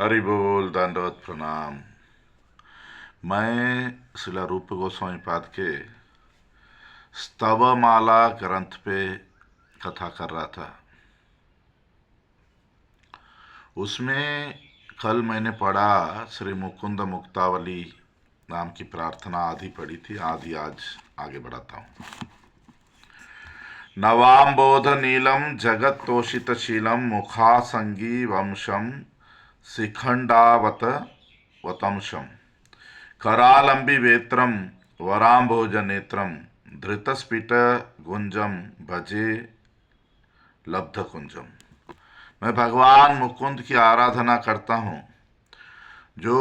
हरि बोल दंडवत प्रणाम। मैं श्रीला रूप गोस्वामी पाद के स्तवमाला ग्रंथ पे कथा कर रहा था। उसमें कल मैंने पढ़ा श्री मुकुंद मुक्तावली नाम की प्रार्थना आदि पढ़ी थी। आदि आज आगे बढ़ाता हूँ। नवाम्बोध नीलम जगत तोषित शीलम मुखासंगी वंशम शिखंडावत वतंशम करालंबी वेत्रम वराम्भोज नेत्रम धृतस्फिट गुंजम भजे लब्ध कुंजम। मैं भगवान मुकुंद की आराधना करता हूँ जो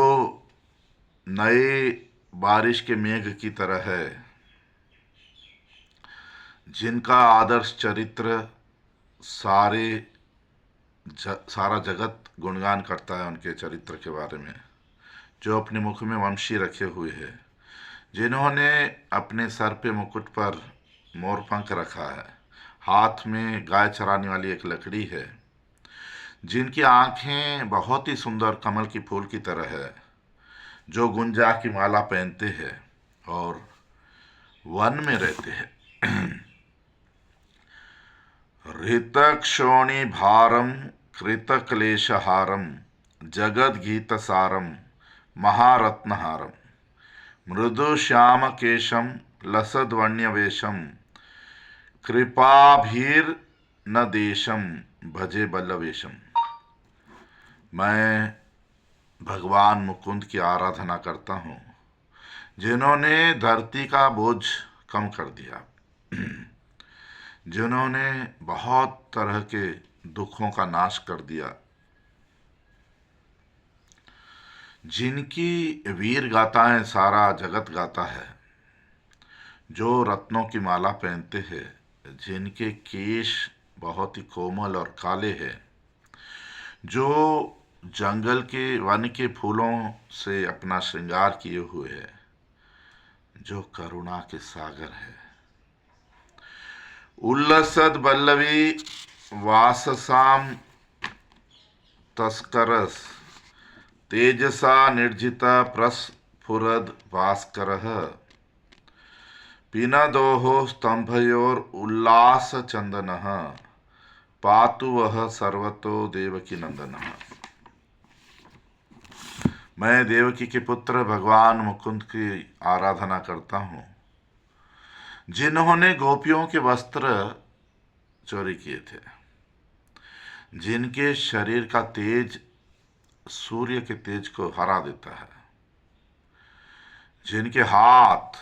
नए बारिश के मेघ की तरह है, जिनका आदर्श चरित्र सारा जगत गुणगान करता है उनके चरित्र के बारे में, जो अपने मुख में वंशी रखे हुए है, जिन्होंने अपने सर पे मुकुट पर मोर पंख रखा है, हाथ में गाय चराने वाली एक लकड़ी है, जिनकी आंखें बहुत ही सुंदर कमल की फूल की तरह है, जो गुंजा की माला पहनते हैं और वन में रहते हैं। ऋतक्षोणी भारम कृतक्लेशहारम जगद्गीतसारम महारत्नहारम मृदु श्याम केशम लसद्वण्यवेशम कृपाभीर न देशम भजे बल्लवेशम। मैं भगवान मुकुंद की आराधना करता हूँ, जिन्होंने धरती का बोझ कम कर दिया, जिन्होंने बहुत तरह के दुखों का नाश कर दिया, जिनकी वीर गाथाएं सारा जगत गाता है, जो रत्नों की माला पहनते हैं, जिनके केश बहुत ही कोमल और काले हैं, जो जंगल के वन के फूलों से अपना श्रृंगार किए हुए है, जो करुणा के सागर है। उल्लसद बल्लवी वाससाम तस्करस तेजसा निर्जिता प्रस्फुरद भास्करः पिनदोः स्तंभयोर उल्लास चंदनः पातु वह सर्वतो देवकी नंदनः। मैं देवकी के पुत्र भगवान मुकुंद की आराधना करता हूँ, जिन्होंने गोपियों के वस्त्र चोरी किए थे, जिनके शरीर का तेज सूर्य के तेज को हरा देता है, जिनके हाथ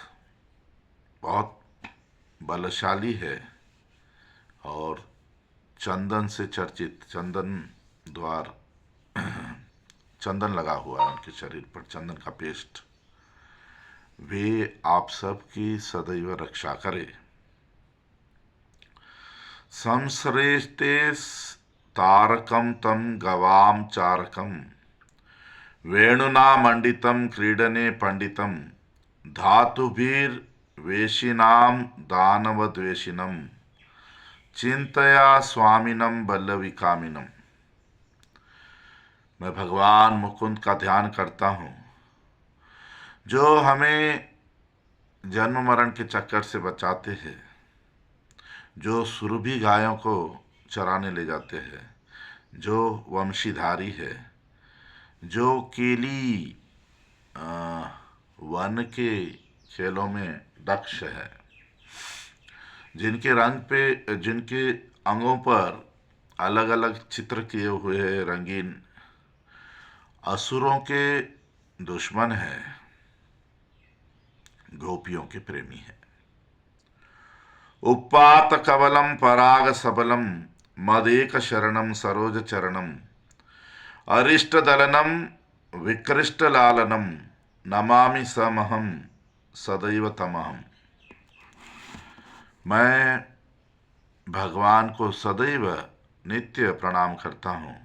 बहुत बलशाली है और चंदन से चर्चित, चंदन द्वार चंदन लगा हुआ है उनके शरीर पर, चंदन का पेस्ट। वे आप सब की सदैव रक्षा करे। संश्रेष्टे तारकम तम गवाम चारकम वेणुना मंडितम क्रीडने पंडितम धातुभीर वेशिनाम दानवद्वेषिनम चिंतया स्वामिनम बल्लवी कामिनम। मैं भगवान मुकुंद का ध्यान करता हूँ, जो हमें जन्म मरण के चक्कर से बचाते हैं, जो सुरभि गायों को चराने ले जाते हैं, जो वंशीधारी है, जो केली वन के खेलों में दक्ष है, जिनके अंगों पर अलग अलग चित्र किए हुए हैं, रंगीन, असुरों के दुश्मन है, गोपियों के प्रेमी है। उपात कवलम पराग सबलम मदेक शरणम सरोज चरणम अरिष्ट दलनम विकृष्ट लालनम नमामि समहम सदैव तमहम। मैं भगवान को सदैव नित्य प्रणाम करता हूँ,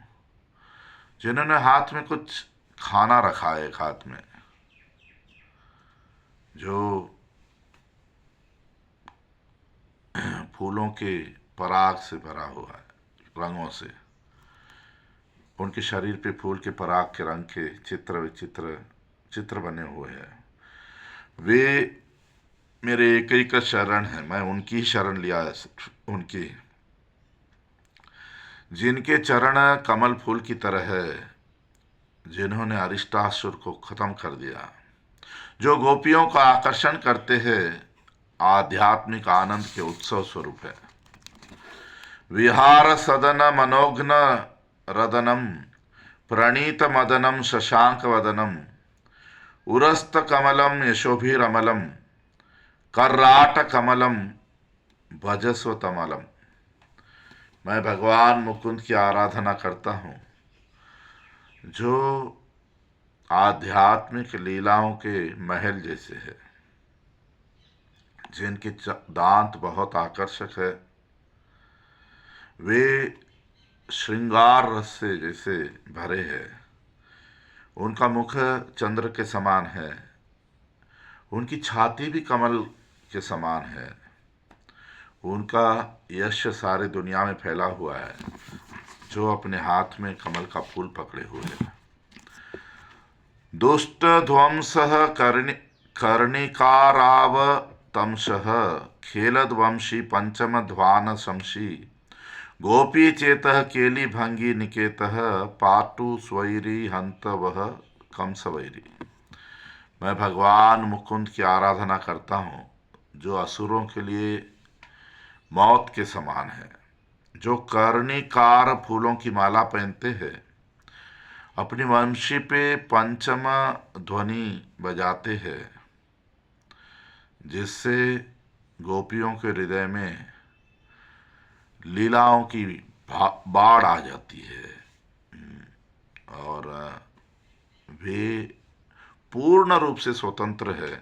जिन्होंने हाथ में कुछ खाना रखा है, एक हाथ में जो फूलों के पराग से भरा हुआ है, रंगों से, उनके शरीर पे फूल के पराग के रंग के चित्र विचित्र चित्र बने हुए हैं। वे मेरे एक ही का शरण है, मैं उनकी ही शरण लिया है, उनकी, जिनके चरण कमल फूल की तरह है, जिन्होंने अरिष्टासुर को खत्म कर दिया, जो गोपियों का आकर्षण करते हैं, आध्यात्मिक आनंद के उत्सव स्वरूप है। विहार सदन मनोघ्न रदनम प्रणीत मदनम शशांक वदनम उरस्त कमलम यशोभिरमलम कर्राट कमलम भजस्व तमलम। मैं भगवान मुकुंद की आराधना करता हूँ, जो आध्यात्मिक लीलाओं के महल जैसे है, जिनके दांत बहुत आकर्षक है, वे श्रृंगार रस से जैसे भरे हैं, उनका मुख चंद्र के समान है, उनकी छाती भी कमल के समान है, उनका यश सारे दुनिया में फैला हुआ है, जो अपने हाथ में कमल का फूल पकड़े हुए हैं। दुष्ट ध्वंस कर्णिकाराव तमशः खेलद वंशी पंचम ध्वान शमशी गोपी चेतः केली भंगी निकेतः पाटु स्वैरी हंत वह कंसवैरी। मैं भगवान मुकुंद की आराधना करता हूँ, जो असुरों के लिए मौत के समान है, जो कर्णिकार फूलों की माला पहनते हैं, अपनी वंशी पे पंचम ध्वनि बजाते हैं, जिससे गोपियों के हृदय में लीलाओं की बाढ़ आ जाती है, और वे पूर्ण रूप से स्वतंत्र है,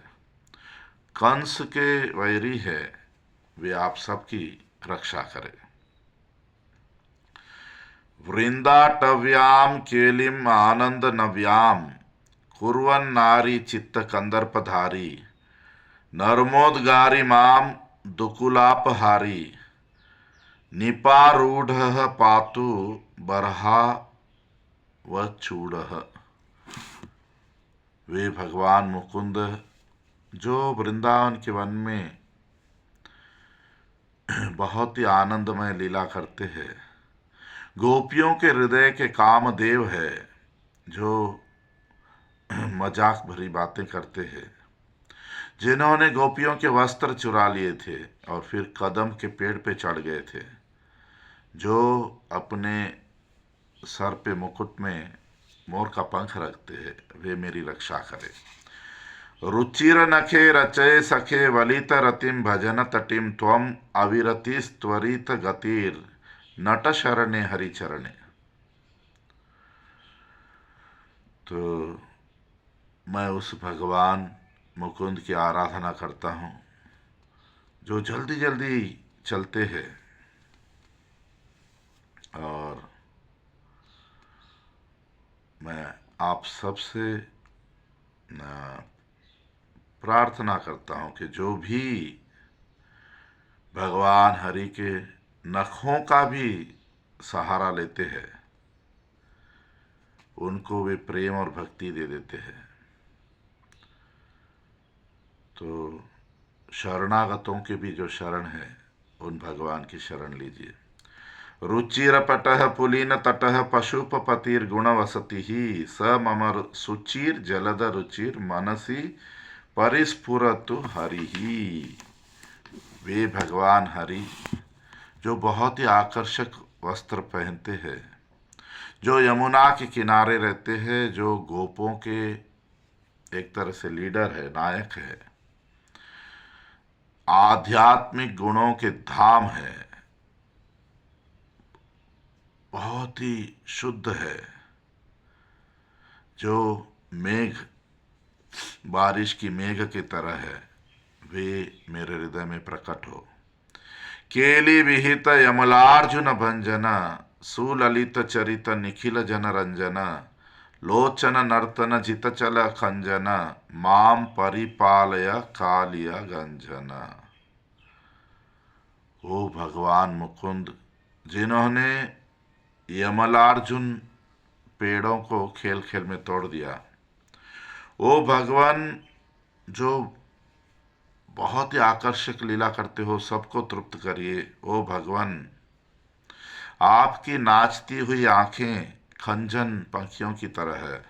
कंस के वैरी है, वे आप सबकी रक्षा करें। वृंदाटव्याम केलिम आनंद नव्याम कुर्वन नारी चित्त कंदर्पधारी नर्मोदगारी माम दुकुलापहारी निपारूढ़ पातु बरहा व चूड़। वे भगवान मुकुंद जो वृंदावन के वन में बहुत ही आनंदमय लीला करते हैं, गोपियों के हृदय के कामदेव है, जो मजाक भरी बातें करते हैं, जिन्होंने गोपियों के वस्त्र चुरा लिए थे और फिर कदम के पेड़ पे चढ़ गए थे, जो अपने सर पे मुकुट में मोर का पंख रखते हैं, वे मेरी रक्षा करें। रुचिर नखे रचय सखे वलित रतिम भजन तटिम त्वम अविरतिस त्वरित गतिर नट शरणे हरि चरणे। तो मैं उस भगवान मुकुंद की आराधना करता हूँ, जो जल्दी जल्दी चलते हैं, और मैं आप सबसे प्रार्थना करता हूँ कि जो भी भगवान हरि के नखों का भी सहारा लेते हैं, उनको वे प्रेम और भक्ति दे देते हैं। तो शरणागतों के भी जो शरण है, उन भगवान की शरण लीजिए। रुचिरपटः पुलिन तटः पशुपपतिर गुणवसति ही स मम सुचिर जलद रुचिर मनसी परिस्फुरतु हरि ही। वे भगवान हरि जो बहुत ही आकर्षक वस्त्र पहनते हैं, जो यमुना के किनारे रहते हैं, जो गोपों के एक तरह से लीडर है, नायक है, आध्यात्मिक गुणों के धाम है, बहुत ही शुद्ध है, जो मेघ बारिश की मेघ की तरह है, वे मेरे हृदय में प्रकट हो। केली विहित यमलार्जुन भंजन सुललित चरित निखिल जन रंजन लोचन नर्तन जित चल खंजन माम परिपालय कालिय गंजन। ओ भगवान मुकुंद, जिन्होंने यमलार्जुन पेड़ों को खेल खेल में तोड़ दिया। ओ भगवान, जो बहुत ही आकर्षक लीला करते हो, सबको तृप्त करिए। ओ भगवान, आपकी नाचती हुई आंखें खंजन पंखियों की तरह है।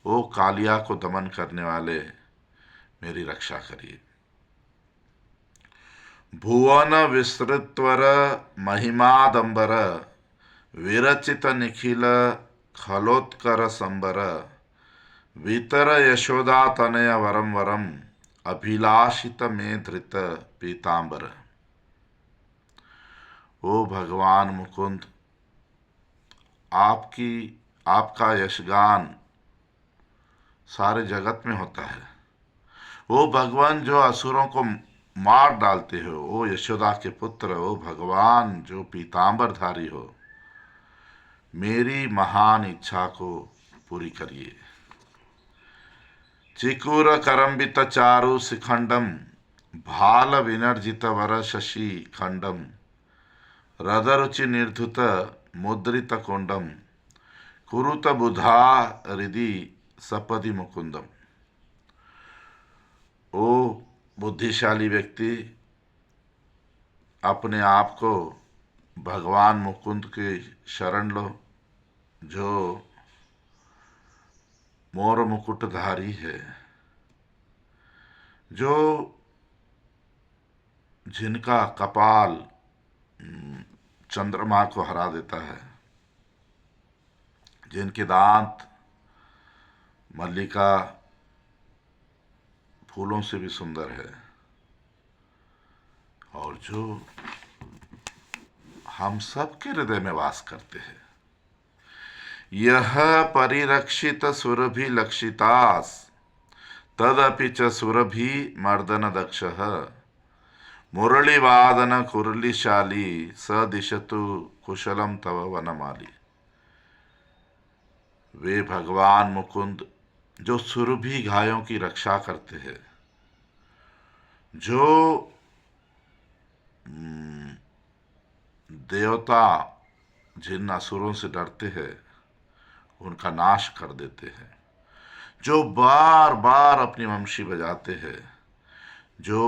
ओ कालिया को दमन करने वाले, मेरी रक्षा करिए। भुवन विस्तृत्वर महिमादंबर, विरचित निखिल खलोत्कर संबर, वितर यशोदा तनय वरम वरम, अभिलाषित में धृत पीतांबर। ओ भगवान मुकुंद, आपकी आपका यशगान सारे जगत में होता है। ओ भगवान, जो असुरों को मार डालते हो। ओ यशोदा के पुत्र, ओ भगवान जो पीतांबरधारी हो, मेरी महान इच्छा को पूरी करिए। चिकुर करम्बित चारु शिखंडम, भाल विनर्जित वर शशि खंडम, रदरुचि निर्धुत मुद्रित कुंडम, कुरुत बुधा हृदि सपदि मुकुंदम। ओ बुद्धिशाली व्यक्ति, अपने आप को भगवान मुकुंद के शरण लो, जो मोर मुकुटधारी है, जो जिनका कपाल चंद्रमा को हरा देता है, जिनके दांत मल्लिका फूलों से भी सुंदर है, और जो हम सबके हृदय में वास करते हैं। यह परिरक्षित सुरभि लक्षितास, तदपि च सुरभि मर्दन दक्षः, मुरलीवादन कुरलीशाली, स दिशतु कुशलम तव वनमाली। वे भगवान मुकुंद जो सुरभि गायों की रक्षा करते हैं, जो देवता जिन असुरों से डरते हैं उनका नाश कर देते हैं, जो बार बार अपनी वंशी बजाते हैं, जो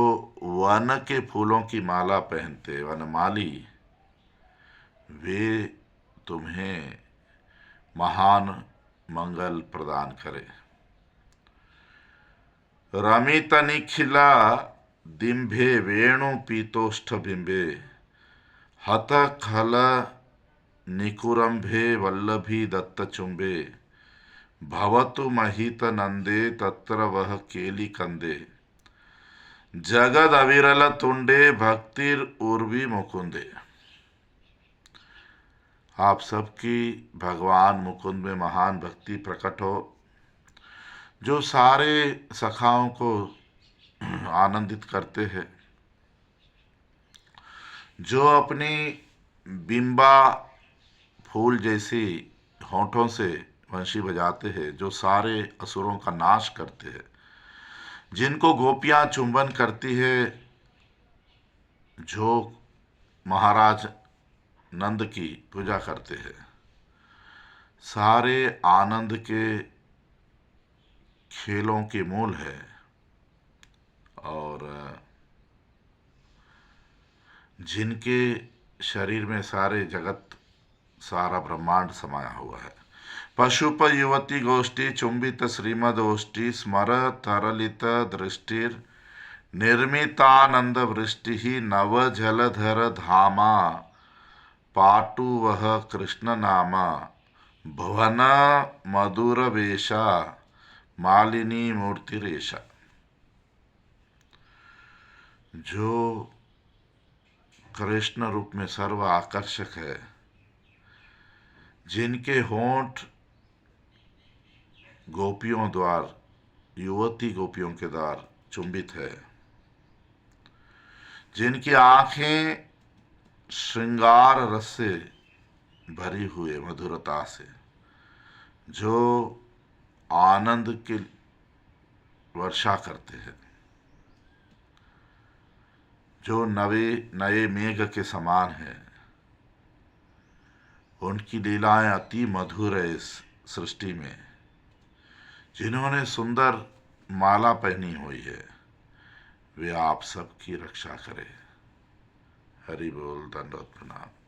वन के फूलों की माला पहनते वनमाली, वे तुम्हें महान मंगल प्रदान करे। रमित निखिला दिंभे वेणु पीतोष्ठ बिंबे, हत खल निकुरंभे वल्लभी दत्त चुंबे, भवतु महित नंदे तत्र वह केली कंदे, जगद अविरल तुंडे भक्तिर उर्वी मुकुंदे। आप सबकी भगवान मुकुंद में महान भक्ति प्रकट हो, जो सारे सखाओं को आनंदित करते हैं, जो अपनी बिंबा फूल जैसी होठों से वंशी बजाते हैं, जो सारे असुरों का नाश करते हैं, जिनको गोपियां चुंबन करती है, जो महाराज नंद की पूजा करते हैं, सारे आनंद के खेलों के मूल है, और जिनके शरीर में सारे जगत सारा ब्रह्मांड समाया हुआ है। पशुप युवती गोष्ठी चुंबित श्रीमदोष्ठी, स्मर तरलित दृष्टिर निर्मितानंद वृष्टि, नव जलधर धामा, पाटु वह कृष्ण नामा, भुवन मधुर वेशा, मालिनी मूर्ति रेशा। जो कृष्ण रूप में सर्व आकर्षक है, जिनके होंठ गोपियों द्वार, युवती गोपियों के द्वार चुंबित है, जिनकी आंखें श्रृंगार रस से भरी हुए मधुरता से, जो आनंद की वर्षा करते हैं, जो नए नए मेघ के समान है, उनकी लीलाएं अति मधुर है, सृष्टि में, जिन्होंने सुंदर माला पहनी हुई है, वे आप सबकी रक्षा करे। हरि बोल, दंडवत प्रणाम।